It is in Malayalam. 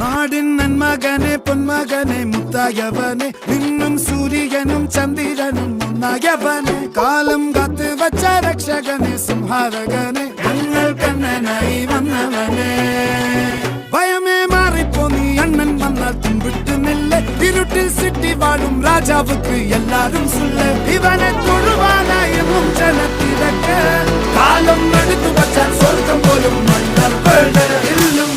നാടിൻ നന്മകനെ പൊന്മകനെ മുത്തായവനെ നിന്നും സൂര്യനും ചന്ദ്രനും ഒന്നായവനെ കാലം കാത്ത് വച്ച രക്ഷകനെ സംഹാരകനെ ഞങ്ങൾ കണ്ണനായി വന്നവനെ ഭയമേ മാറിപ്പോ നീ അണ്ണൻ വന്നാൽ തുമ്പിട്ട് നില്ല ഇരുട്ടിൽ സിറ്റി വാഴും രാജാവുക്ക് എല്ലാരും സുല്ല ഇവനെ തൊഴുവാനായും ജനത്തിരക്ക് കാലം എടുത്തു വച്ചാൽ സ്വർഗം പോലും മണ്ണർ ഇല്ലും